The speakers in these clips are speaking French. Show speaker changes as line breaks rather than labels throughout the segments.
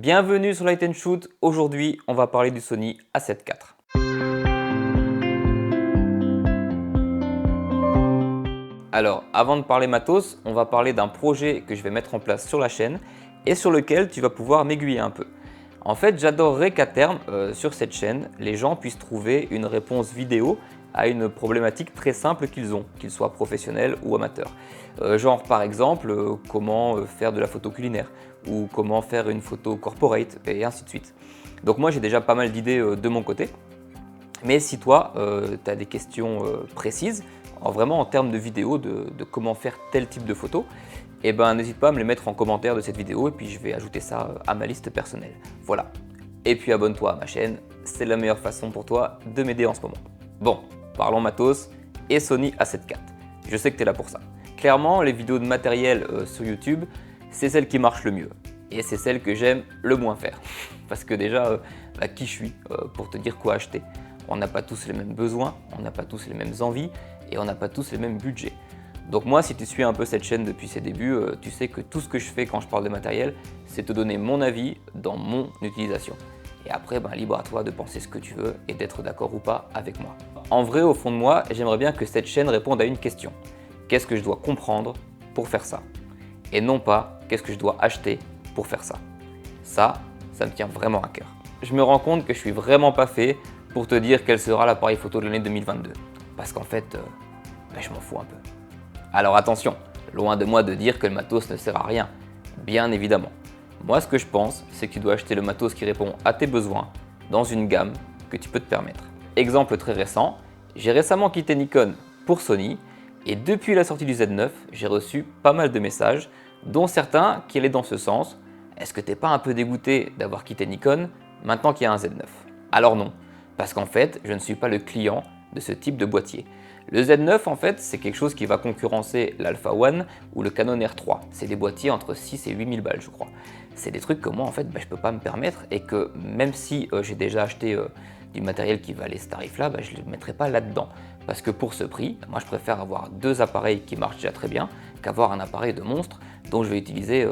Bienvenue sur Light & Shoot. Aujourd'hui, on va parler du Sony A7 IV. Alors, avant de parler matos, on va parler d'un projet que je vais mettre en place sur la chaîne et sur lequel tu vas pouvoir m'aiguiller un peu. En fait, j'adorerais qu'à terme, sur cette chaîne, les gens puissent trouver une réponse vidéo à une problématique très simple qu'ils ont, qu'ils soient professionnels ou amateurs. Genre par exemple, comment faire de la photo culinaire ou comment faire une photo corporate et ainsi de suite. Donc moi j'ai déjà pas mal d'idées de mon côté, mais si toi tu as des questions précises, vraiment en termes de vidéo, de comment faire tel type de photo, eh ben n'hésite pas à me les mettre en commentaire de cette vidéo et puis je vais ajouter ça à ma liste personnelle. Voilà. Et puis abonne-toi à ma chaîne, c'est la meilleure façon pour toi de m'aider en ce moment. Bon, parlons matos et Sony A7 IV. Je sais que tu es là pour ça. Clairement, les vidéos de matériel sur YouTube, c'est celle qui marche le mieux. Et c'est celle que j'aime le moins faire. Parce que déjà, qui je suis pour te dire quoi acheter? On n'a pas tous les mêmes besoins, on n'a pas tous les mêmes envies et on n'a pas tous les mêmes budgets. Donc moi, si tu suis un peu cette chaîne depuis ses débuts, tu sais que tout ce que je fais quand je parle de matériel, c'est te donner mon avis dans mon utilisation. Et après, libre à toi de penser ce que tu veux et d'être d'accord ou pas avec moi. En vrai, au fond de moi, j'aimerais bien que cette chaîne réponde à une question. Qu'est-ce que je dois comprendre pour faire ça? Et non pas qu'est-ce que je dois acheter pour faire ça. Ça me tient vraiment à cœur. Je me rends compte que je suis vraiment pas fait pour te dire quel sera l'appareil photo de l'année 2022. Parce qu'en fait, je m'en fous un peu. Alors attention, loin de moi de dire que le matos ne sert à rien. Bien évidemment. Moi, ce que je pense, c'est que tu dois acheter le matos qui répond à tes besoins dans une gamme que tu peux te permettre. Exemple très récent, j'ai récemment quitté Nikon pour Sony et depuis la sortie du Z9, j'ai reçu pas mal de messages, dont certains qui allaient dans ce sens. Est-ce que t'es pas un peu dégoûté d'avoir quitté Nikon maintenant qu'il y a un Z9? Alors non, parce qu'en fait, je ne suis pas le client de ce type de boîtier. Le Z9, en fait, c'est quelque chose qui va concurrencer l'Alpha One ou le Canon R3. C'est des boîtiers entre 6 et 8 000 balles, je crois. C'est des trucs que moi, en fait, je peux pas me permettre et que même si j'ai déjà acheté du matériel qui valait ce tarif-là, je ne le mettrai pas là-dedans. Parce que pour ce prix, moi, je préfère avoir deux appareils qui marchent déjà très bien qu'avoir un appareil de monstre dont je vais utiliser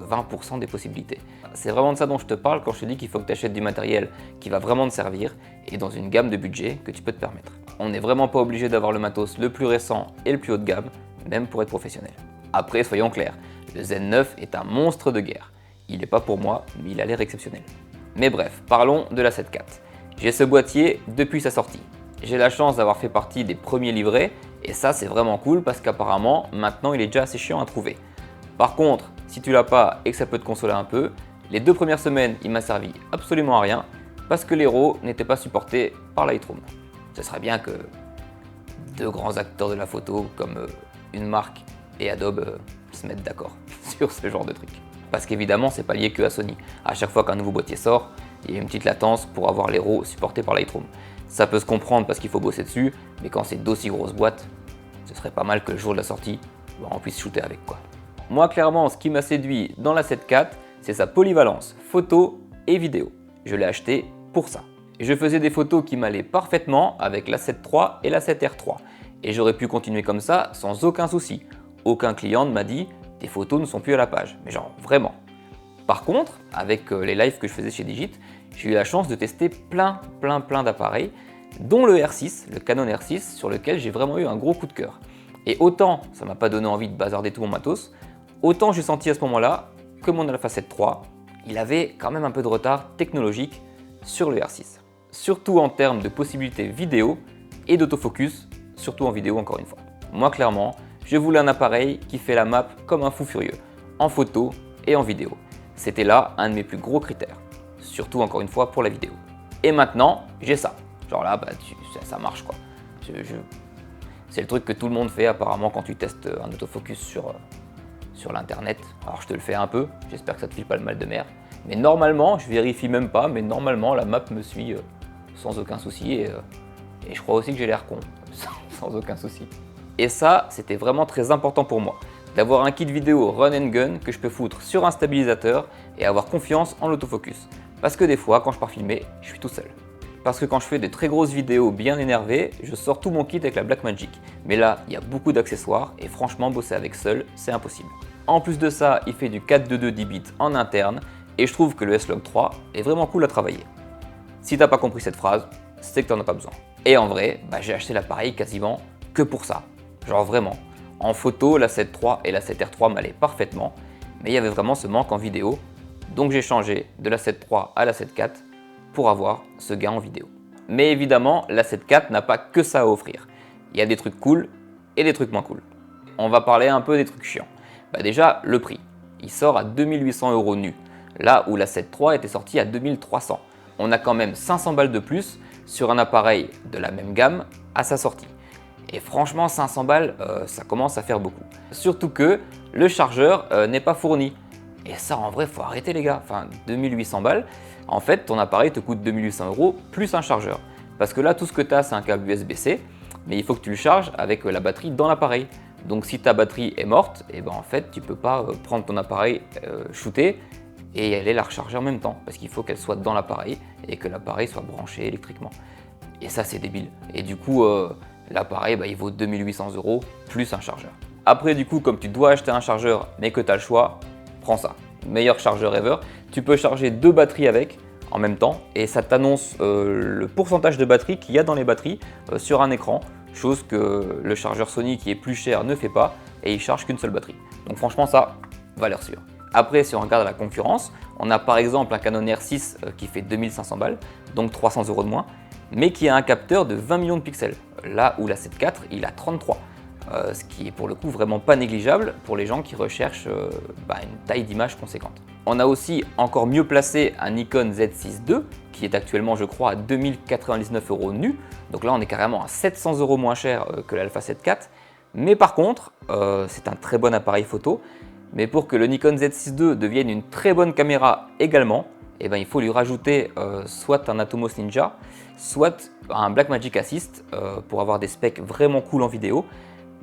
20% des possibilités. C'est vraiment de ça dont je te parle quand je te dis qu'il faut que tu achètes du matériel qui va vraiment te servir et dans une gamme de budget que tu peux te permettre. On n'est vraiment pas obligé d'avoir le matos le plus récent et le plus haut de gamme, même pour être professionnel. Après, soyons clairs, le Z9 est un monstre de guerre. Il n'est pas pour moi, mais il a l'air exceptionnel. Mais bref, parlons de la 7 IV. J'ai ce boîtier depuis sa sortie. J'ai la chance d'avoir fait partie des premiers livrés et ça c'est vraiment cool parce qu'apparemment maintenant il est déjà assez chiant à trouver. Par contre, si tu l'as pas et que ça peut te consoler un peu, les 2 premières semaines il m'a servi absolument à rien parce que les RAW n'étaient pas supportés par Lightroom. Ce serait bien que deux grands acteurs de la photo comme une marque et Adobe se mettent d'accord sur ce genre de truc. Parce qu'évidemment c'est pas lié que à Sony. À chaque fois qu'un nouveau boîtier sort, il y a une petite latence pour avoir les RAW supportés par Lightroom. Ça peut se comprendre parce qu'il faut bosser dessus, mais quand c'est d'aussi grosses boîtes, ce serait pas mal que le jour de la sortie, on puisse shooter avec quoi. Moi clairement, ce qui m'a séduit dans la 7 IV, c'est sa polyvalence photo et vidéo. Je l'ai acheté pour ça. Je faisais des photos qui m'allaient parfaitement avec la 7 III et la 7R3. Et j'aurais pu continuer comme ça sans aucun souci. Aucun client ne m'a dit « tes photos ne sont plus à la page ». Mais genre vraiment. Par contre, avec les lives que je faisais chez Digit, j'ai eu la chance de tester plein d'appareils, dont le R6, le Canon R6, sur lequel j'ai vraiment eu un gros coup de cœur. Et autant ça m'a pas donné envie de bazarder tout mon matos, autant j'ai senti à ce moment-là que mon Alpha 7 III, il avait quand même un peu de retard technologique sur le R6. Surtout en termes de possibilités vidéo et d'autofocus, surtout en vidéo encore une fois. Moi clairement, je voulais un appareil qui fait la map comme un fou furieux, en photo et en vidéo. C'était là un de mes plus gros critères, surtout encore une fois pour la vidéo. Et maintenant, j'ai ça. Genre là, ça marche quoi. C'est le truc que tout le monde fait apparemment quand tu testes un autofocus sur l'internet. Alors je te le fais un peu, j'espère que ça te file pas le mal de mer. Mais normalement, je vérifie même pas, mais normalement la map me suit sans aucun souci et je crois aussi que j'ai l'air con, sans aucun souci. Et ça, c'était vraiment très important pour moi, d'avoir un kit vidéo run and gun que je peux foutre sur un stabilisateur et avoir confiance en l'autofocus. Parce que des fois, quand je pars filmer, je suis tout seul. Parce que quand je fais des très grosses vidéos bien énervées, je sors tout mon kit avec la Blackmagic. Mais là, il y a beaucoup d'accessoires et franchement, bosser avec seul, c'est impossible. En plus de ça, il fait du 422 10 bits en interne Et je trouve que le S-Log 3 est vraiment cool à travailler. Si t'as pas compris cette phrase, c'est que t'en as pas besoin. Et en vrai, j'ai acheté l'appareil quasiment que pour ça. Genre vraiment. En photo, la 7 III et la 7R3 m'allaient parfaitement, mais il y avait vraiment ce manque en vidéo. Donc j'ai changé de la 7 III à la 7 IV pour avoir ce gain en vidéo. Mais évidemment, la 7 IV n'a pas que ça à offrir. Il y a des trucs cool et des trucs moins cool. On va parler un peu des trucs chiants. Déjà, le prix. Il sort à 2800 € nu, là où la 7 III était sortie à 2300. On a quand même 500 balles de plus sur un appareil de la même gamme à sa sortie. Et franchement, 500 balles, ça commence à faire beaucoup. Surtout que le chargeur n'est pas fourni. Et ça, en vrai, faut arrêter les gars. Enfin, 2800 balles, en fait, ton appareil te coûte 2800 € plus un chargeur. Parce que là, tout ce que tu as, c'est un câble USB-C, mais il faut que tu le charges avec la batterie dans l'appareil. Donc si ta batterie est morte, et en fait, tu peux pas prendre ton appareil, shooter et aller la recharger en même temps. Parce qu'il faut qu'elle soit dans l'appareil et que l'appareil soit branché électriquement. Et ça, c'est débile. Et du coup, l'appareil, il vaut 2800 € plus un chargeur. Après, du coup, comme tu dois acheter un chargeur, mais que tu as le choix, prends ça. Meilleur chargeur ever. Tu peux charger 2 batteries avec en même temps et ça t'annonce le pourcentage de batterie qu'il y a dans les batteries sur un écran, chose que le chargeur Sony qui est plus cher ne fait pas et il charge qu'une seule batterie. Donc franchement, ça, valeur sûre. Après, si on regarde la concurrence, on a par exemple un Canon R6 qui fait 2500 balles, donc 300 € de moins, mais qui a un capteur de 20 millions de pixels, là où la 7 IV, il a 33. Ce qui est pour le coup vraiment pas négligeable pour les gens qui recherchent une taille d'image conséquente. On a aussi encore mieux placé un Nikon Z6 II qui est actuellement je crois à 2099 € nu, donc là on est carrément à 700 € moins cher que l'Alpha 7 IV, mais par contre c'est un très bon appareil photo, mais pour que le Nikon Z6 II devienne une très bonne caméra également, il faut lui rajouter soit un Atomos Ninja, soit un Blackmagic Assist pour avoir des specs vraiment cool en vidéo.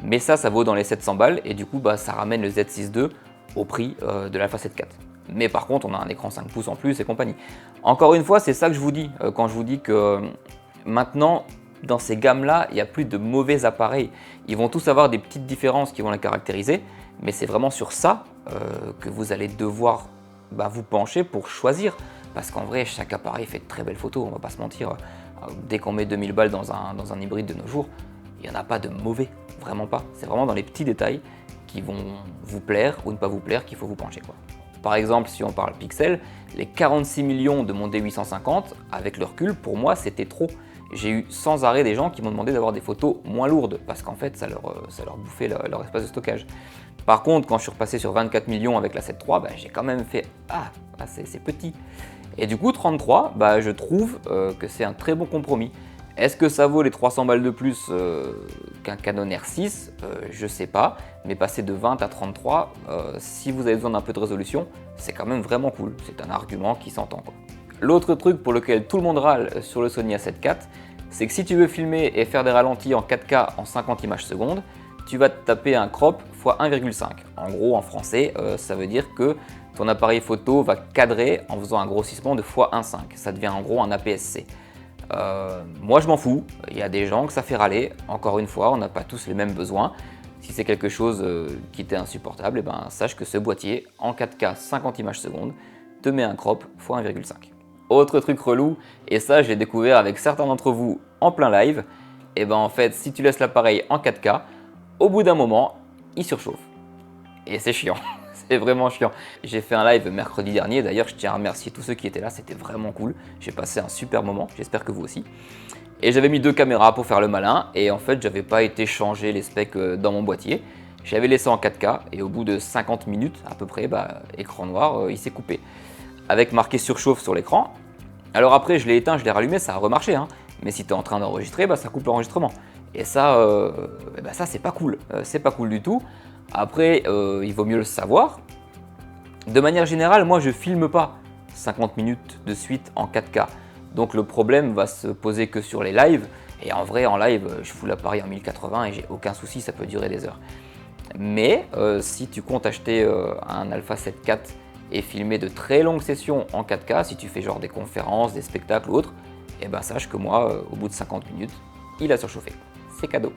Mais ça vaut dans les 700 balles et du coup ça ramène le Z6 II au prix de l'Alpha 7 IV. Mais par contre on a un écran 5 pouces en plus et compagnie. Encore une fois, c'est ça que je vous dis quand je vous dis que maintenant dans ces gammes là il n'y a plus de mauvais appareils. Ils vont tous avoir des petites différences qui vont les caractériser, mais c'est vraiment sur ça que vous allez devoir vous pencher pour choisir. Parce qu'en vrai chaque appareil fait de très belles photos, on va pas se mentir. Dès qu'on met 2000 balles dans un hybride de nos jours, il n'y en a pas de mauvais. Vraiment pas. C'est vraiment dans les petits détails qui vont vous plaire ou ne pas vous plaire qu'il faut vous pencher. Par exemple, si on parle pixels, les 46 millions de mon D850, avec le recul, pour moi, c'était trop. J'ai eu sans arrêt des gens qui m'ont demandé d'avoir des photos moins lourdes parce qu'en fait, ça leur bouffait leur espace de stockage. Par contre, quand je suis repassé sur 24 millions avec la 7 III, j'ai quand même fait « Ah, c'est petit ». Et du coup, 33, je trouve que c'est un très bon compromis. Est-ce que ça vaut les 300 balles de plus qu'un Canon R6 Je sais pas, mais passer de 20 à 33, si vous avez besoin d'un peu de résolution, c'est quand même vraiment cool. C'est un argument qui s'entend. L'autre truc pour lequel tout le monde râle sur le Sony A7 IV, c'est que si tu veux filmer et faire des ralentis en 4K en 50 images secondes, tu vas te taper un crop x 1,5. En gros, en français, ça veut dire que ton appareil photo va cadrer en faisant un grossissement de x 1,5. Ça devient en gros un APS-C. Moi je m'en fous, il y a des gens que ça fait râler, encore une fois on n'a pas tous les mêmes besoins. Si c'est quelque chose qui t'est insupportable, sache que ce boîtier en 4K 50 images secondes te met un crop x 1,5. Autre truc relou, et ça je l'ai découvert avec certains d'entre vous en plein live, en fait si tu laisses l'appareil en 4K, au bout d'un moment il surchauffe. Et c'est chiant. C'est vraiment chiant. J'ai fait un live mercredi dernier, d'ailleurs je tiens à remercier tous ceux qui étaient là, c'était vraiment cool. J'ai passé un super moment, j'espère que vous aussi. Et j'avais mis 2 caméras pour faire le malin, et en fait j'avais pas été changer les specs dans mon boîtier. J'avais laissé en 4K, et au bout de 50 minutes à peu près, écran noir, il s'est coupé. Avec marqué surchauffe sur l'écran. Alors après je l'ai éteint, je l'ai rallumé, ça a remarché, hein. Mais si tu es en train d'enregistrer, ça coupe l'enregistrement. Et ça, ça c'est pas cool, c'est pas cool du tout. Après, il vaut mieux le savoir. De manière générale, moi je filme pas 50 minutes de suite en 4K. Donc le problème va se poser que sur les lives. Et en vrai, en live, je fous l'appareil en 1080 et j'ai aucun souci, ça peut durer des heures. Mais si tu comptes acheter un Alpha 7 IV et filmer de très longues sessions en 4K, si tu fais genre des conférences, des spectacles ou autres, sache que moi, au bout de 50 minutes, il a surchauffé. C'est cadeau.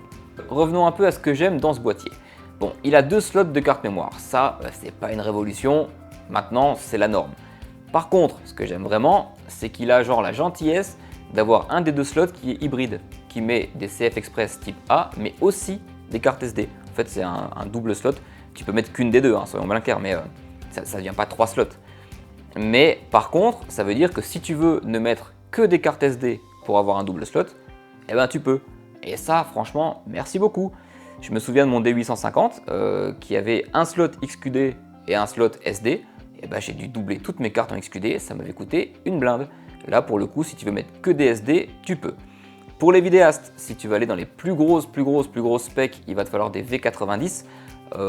Revenons un peu à ce que j'aime dans ce boîtier. Bon, il a 2 slots de carte mémoire, ça c'est pas une révolution, maintenant c'est la norme. Par contre, ce que j'aime vraiment, c'est qu'il a genre la gentillesse d'avoir un des deux slots qui est hybride, qui met des CF Express type A, mais aussi des cartes SD. En fait, c'est un double slot. Tu peux mettre qu'une des deux, hein, soyons bien clairs, mais ça ne devient pas 3 slots. Mais par contre, ça veut dire que si tu veux ne mettre que des cartes SD pour avoir un double slot, eh ben tu peux. Et ça, franchement, merci beaucoup. Je me souviens de mon D850 qui avait un slot XQD et un slot SD. Et ben, j'ai dû doubler toutes mes cartes en XQD, ça m'avait coûté une blinde. Là, pour le coup, si tu veux mettre que des SD, tu peux. Pour les vidéastes, si tu veux aller dans les plus grosses specs, il va te falloir des V90,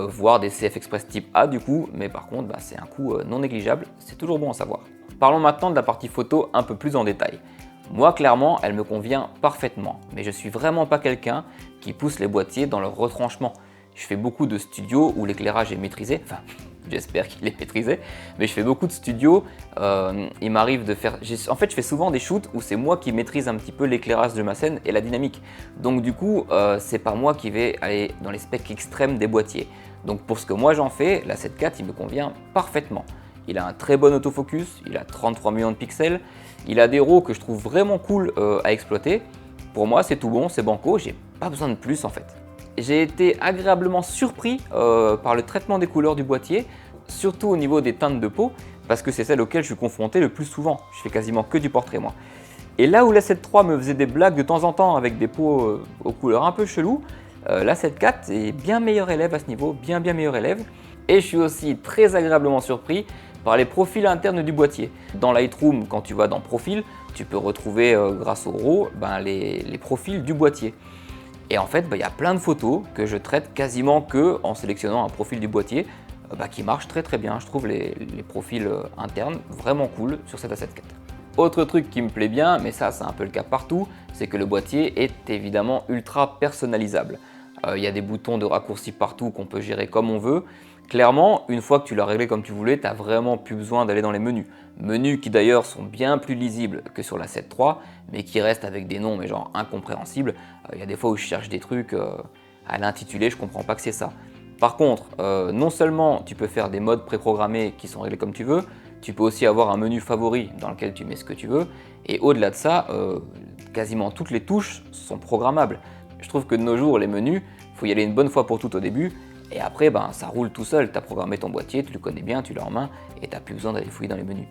voire des CF Express type A du coup, mais par contre, c'est un coût non négligeable, c'est toujours bon à savoir. Parlons maintenant de la partie photo un peu plus en détail. Moi, clairement, elle me convient parfaitement, mais je suis vraiment pas quelqu'un qui pousse les boîtiers dans leur retranchement. Je fais beaucoup de studios où l'éclairage est maîtrisé, enfin, j'espère qu'il est maîtrisé, mais je fais beaucoup de studios, il m'arrive de faire... En fait, je fais souvent des shoots où c'est moi qui maîtrise un petit peu l'éclairage de ma scène et la dynamique. Donc du coup, c'est pas moi qui vais aller dans les specs extrêmes des boîtiers. Donc pour ce que moi j'en fais, la 7 IV, il me convient parfaitement. Il a un très bon autofocus, il a 33 millions de pixels, il a des RAW que je trouve vraiment cool à exploiter. Pour moi, c'est tout bon, c'est banco, j'ai pas besoin de plus en fait. J'ai été agréablement surpris par le traitement des couleurs du boîtier, surtout au niveau des teintes de peau, parce que c'est celle auquel je suis confronté le plus souvent. Je fais quasiment que du portrait moi. Et là où la 7 III me faisait des blagues de temps en temps avec des peaux aux couleurs un peu cheloues, la 7 IV est bien meilleur élève à ce niveau, bien meilleur élève. Et je suis aussi très agréablement surpris par les profils internes du boîtier. Dans Lightroom, quand tu vas dans Profil, tu peux retrouver grâce au RAW les profils du boîtier. Et en fait, il y a plein de photos que je traite quasiment que en sélectionnant un profil du boîtier qui marche très bien. Je trouve les profils internes vraiment cool sur cette A7 IV. Autre truc qui me plaît bien, mais ça c'est un peu le cas partout, c'est que le boîtier est évidemment ultra personnalisable. Il y a des boutons de raccourci partout qu'on peut gérer comme on veut. Clairement, une fois que tu l'as réglé comme tu voulais, tu n'as vraiment plus besoin d'aller dans les menus. Menus qui d'ailleurs sont bien plus lisibles que sur la 7 III, mais qui restent avec des noms mais genre incompréhensibles. Il y a des fois où je cherche des trucs à l'intitulé, je comprends pas que c'est ça. Par contre, non seulement tu peux faire des modes préprogrammés qui sont réglés comme tu veux, tu peux aussi avoir un menu favori dans lequel tu mets ce que tu veux. Et au-delà de ça, quasiment toutes les touches sont programmables. Je trouve que de nos jours, les menus, il faut y aller une bonne fois pour toutes au début. Et après, ça roule tout seul. Tu as programmé ton boîtier, tu le connais bien, tu l'as en main et tu n'as plus besoin d'aller fouiller dans les menus.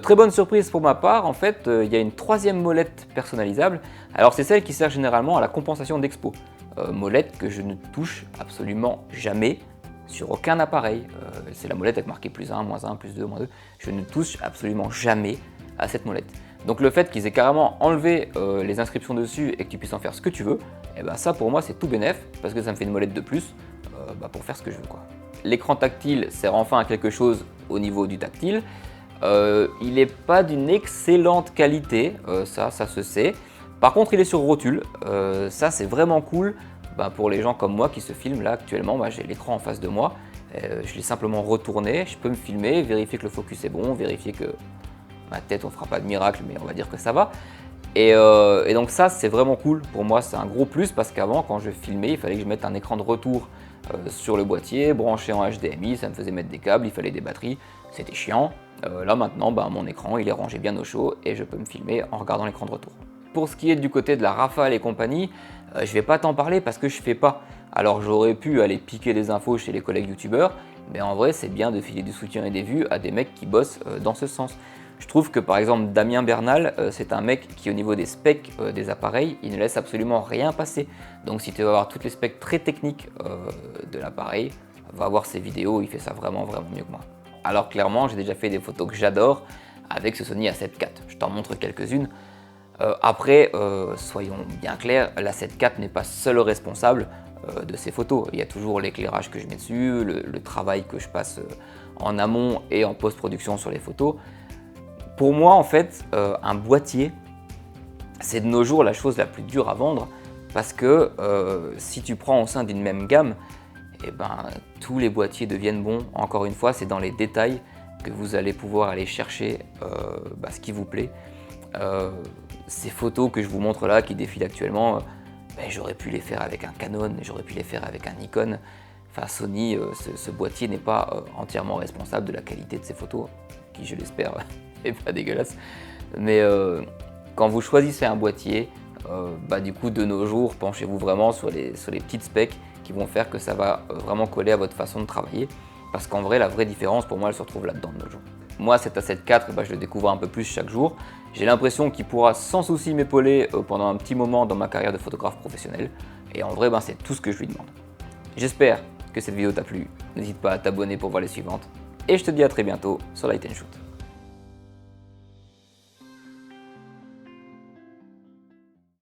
Très bonne surprise pour ma part, en fait, il y a une troisième molette personnalisable. Alors c'est celle qui sert généralement à la compensation d'expo. Molette que je ne touche absolument jamais sur aucun appareil. C'est la molette avec marqué +1, -1, +2, -2. Je ne touche absolument jamais à cette molette. Donc le fait qu'ils aient carrément enlevé les inscriptions dessus et que tu puisses en faire ce que tu veux, ça pour moi c'est tout bénef parce que ça me fait une molette de plus pour faire ce que je veux, quoi. L'écran tactile sert enfin à quelque chose au niveau du tactile. Il n'est pas d'une excellente qualité, ça se sait. Par contre, il est sur rotule, ça c'est vraiment cool pour les gens comme moi qui se filment là actuellement. J'ai l'écran en face de moi, je l'ai simplement retourné, je peux me filmer, vérifier que le focus est bon, vérifier que ma tête on fera pas de miracle, mais on va dire que ça va. Et donc ça c'est vraiment cool, pour moi c'est un gros plus parce qu'avant quand je filmais il fallait que je mette un écran de retour sur le boîtier, branché en HDMI, ça me faisait mettre des câbles, il fallait des batteries, c'était chiant. Là maintenant mon écran il est rangé bien au chaud et je peux me filmer en regardant l'écran de retour. Pour ce qui est du côté de la rafale et compagnie, je vais pas t'en parler parce que je fais pas. Alors j'aurais pu aller piquer des infos chez les collègues youtubeurs, mais en vrai c'est bien de filer du soutien et des vues à des mecs qui bossent dans ce sens. Je trouve que par exemple Damien Bernal, c'est un mec qui au niveau des specs des appareils, il ne laisse absolument rien passer. Donc si tu veux avoir toutes les specs très techniques de l'appareil, va voir ses vidéos, il fait ça vraiment mieux que moi. Alors clairement, j'ai déjà fait des photos que j'adore avec ce Sony A7 IV. Je t'en montre quelques-unes. Après, soyons bien clairs, la 7 IV n'est pas seul responsable de ces photos. Il y a toujours l'éclairage que je mets dessus, le travail que je passe en amont et en post-production sur les photos. Pour moi, en fait, un boîtier, c'est de nos jours la chose la plus dure à vendre parce que si tu prends au sein d'une même gamme, tous les boîtiers deviennent bons. Encore une fois, c'est dans les détails que vous allez pouvoir aller chercher ce qui vous plaît. Ces photos que je vous montre là, qui défilent actuellement, j'aurais pu les faire avec un Canon, j'aurais pu les faire avec un Nikon. Enfin, Sony, ce boîtier n'est pas entièrement responsable de la qualité de ces photos. qui je l'espère n'est pas dégueulasse. Mais quand vous choisissez un boîtier, du coup de nos jours, penchez-vous vraiment sur les petites specs qui vont faire que ça va vraiment coller à votre façon de travailler. Parce qu'en vrai, la vraie différence pour moi, elle se retrouve là-dedans de nos jours. Moi, cet A7 IV, je le découvre un peu plus chaque jour. J'ai l'impression qu'il pourra sans souci m'épauler pendant un petit moment dans ma carrière de photographe professionnel. Et en vrai, c'est tout ce que je lui demande. J'espère que cette vidéo t'a plu. N'hésite pas à t'abonner pour voir les suivantes. Et je te dis à très bientôt sur Light & Shoot.